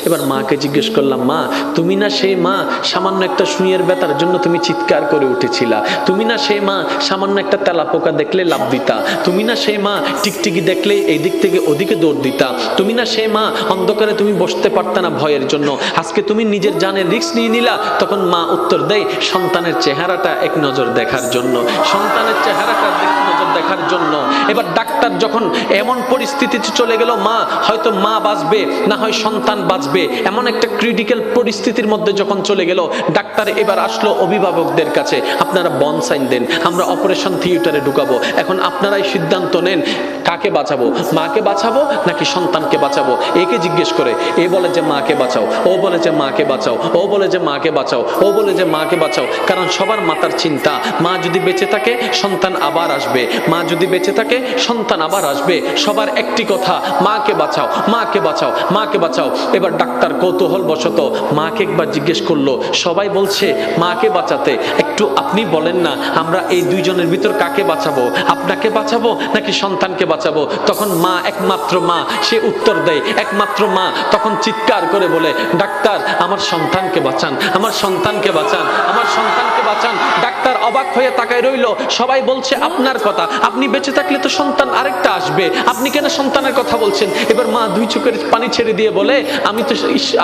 এবার মাকে জিজ্ঞেস করলাম, মা তুমি না সেই মা সামান্য একটা সুইয়ের ব্যথার জন্য তুমি চিৎকার করে উঠেছিলা, তুমি না সেই মা সামান্য একটা তেলাপোকা দেখলে লাফ দিতা, তুমি না সেই মা টিকটিকি দেখলে এই দিক থেকে ওদিকে দৌড় দিতা, তুমি না সেই মা অন্ধকারে তুমি বসতে পারতা না ভয়ের জন্য, আজকে তুমি নিজের জানের রিস্ক নিয়ে নিলা। তখন মা উত্তর দেয়, সন্তানের চেহারাটা এক নজর দেখার জন্য, সন্তানের চেহারাটা এক নজর দেখার জন্য। এবার ডাক্তার যখন এমন পরিস্থিতিতে চলে গেল, মা হয়তো মা বাঁচবে না হয় সন্তান বাঁচবে, এমন একটা ক্রিটিক্যাল পরিস্থিতির মধ্যে যখন চলে গেল, ডাক্তার এবার আসলো অভিভাবকদের কাছে, আপনারা বন সাইন দেন, আমরা অপারেশন থিয়েটারে ঢুকাবো, এখন আপনারাই সিদ্ধান্ত নেন কাকে বাঁচাবো, মাকে বাঁচাবো নাকি সন্তানকে বাঁচাবো। একে জিজ্ঞেস করে, এ বলে যে মাকে বাঁচাও, ও বলে যে মাকে বাঁচাও, ও বলে যে মাকে বাঁচাও, ও বলে যে মাকে বাঁচাও। কারণ সবার মাথার চিন্তা, মা যদি বেঁচে থাকে সন্তান আবার আসবে, মা যদি বেঁচে থাকে সন্তান আবার আসবে। সবার একটি কথা, মাকে বাঁচাও, মাকে বাঁচাও, মাকে বাঁচাও। এবার ডাক্তার কৌতূহল বশত মাকে একবার জিজ্ঞেস করলো, সবাই বলছে মাকে বাঁচাতে, একটু আপনি বলেন না আমরা এই দুইজনের ভিতর কাকে বাঁচাবো, আপনাকে বাঁচাবো নাকি সন্তানকে বাঁচাবো। তখন মা, একমাত্র মা, সে উত্তর দেয়, একমাত্র মা তখন চিৎকার করে বলে, ডাক্তার আমার সন্তানকে বাঁচান, আমার সন্তানকে বাঁচান, আমার সন্তানকে বাঁচান। ডাক্তার অবাক হয়ে তাকায় রইল, সবাই বলছে আপনার কথা, আপনি বেঁচে থাকলে তো সন্তান আরেকটা আসবে, আপনি কেন সন্তানের কথা বলছেন। এবার মা দুই চোখের পানি ছেড়ে দিয়ে বলে,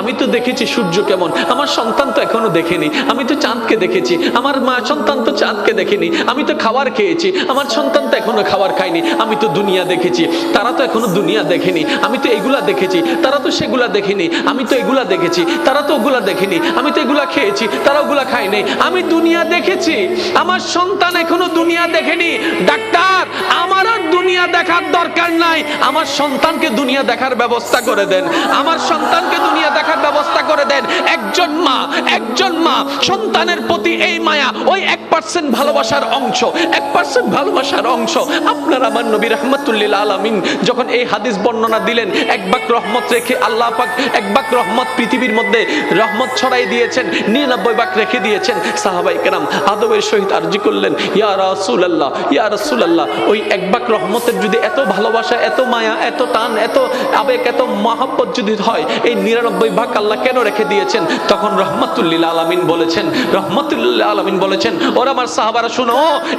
আমি তো দেখেছি সূর্য কেমন, আমার সন্তান তো এখনো দেখেনি, আমি তো চাঁদকে দেখেছি, আমার মা সন্তান তো চাঁদকে দেখেনি, আমি তো খাবার খেয়েছি, আমার সন্তান তো এখনো খাবার খায়নি, আমি তো দুনিয়া দেখেছি, তারা তো এখনো দুনিয়া দেখেনি, আমি তো এগুলা দেখেছি, তারা তো সেগুলা দেখেনি, আমি তো এগুলা দেখেছি, তারা তো ওগুলা দেখেনি, আমি তো এগুলা খেয়েছি, তারা ওগুলা খায় নাই, আমি দুনিয়া দেখেছি, আমার সন্তান এখনো দুনিয়া দেখেনি। ডাক্তার আমার আর দুনিয়া দেখার দরকার নাই, আমার সন্তানকে দুনিয়া দেখার ব্যবস্থা করে দেন, আমার সন্তানকে দুনিয়া দেখার ব্যবস্থা করে দেন। একজন মা সন্তানের প্রতি এই মায়া, ওই 1% ভালোবাসার অংশ, 1% ভালোবাসার অংশ। আপনার আমার নবী রাহমাতুল্লিল আলামিন যখন এই হাদিস বর্ণনা দিলেন, এক ভাগ রহমত রেখে আল্লাহ পাক এক ভাগ রহমত পৃথিবীর মধ্যে রহমত ছড়াই দিয়েছেন, 99 ভাগ রেখে দিয়েছেন। সাহাবায়ে কেরাম আদবের সহিত আরজি করলেন, ইয়া রাসূলুল্লাহ, ইয়া রাসূলুল্লাহ, ওই এক ভাগ রহমতের যদি এত ভালোবাসা, এত মায়া, এত টান, এত আবেগ, এত মহব্বত যদি হয়, এই 99 ভাগ আল্লাহ কেন রেখে দিয়েছেন? তখন রহমাতুল্লিল আলামিন বলেছেন, রহমাতুল্লিল আলামিন বলেছেন, ওরা আমার সাহাবারা শুনো,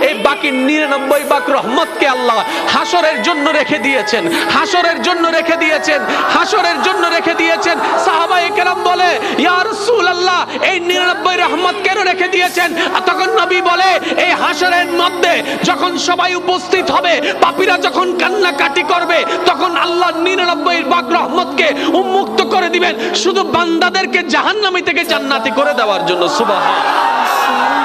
এই বাকি 99 ভাগ রহমতকে আল্লাহ হাসরের জন্য রেখে দিয়েছেন, হাসরের জন্য রেখে দিয়েছেন, হাসরের জন্য রেখে দিয়েছেন। সাহাবায়ে কেরাম বলে, ইয়া রাসূলুল্লাহ, এই 99 রহমত কেন রেখে দিয়েছেন? তখন নবী বলে, এই হাসরের মধ্যে যখন সবাই উপস্থিত হবে, পাপীরা যখন কান্নাকাটি করবে, তখন আল্লাহ 99 ভাগ রহমতকে উন্মুক্ত করে দিবেন শুধু বান্দাদেরকে জাহান্নামী থেকে জান্নাতি করে দেওয়ার জন্য। সুবহানাল্লাহ।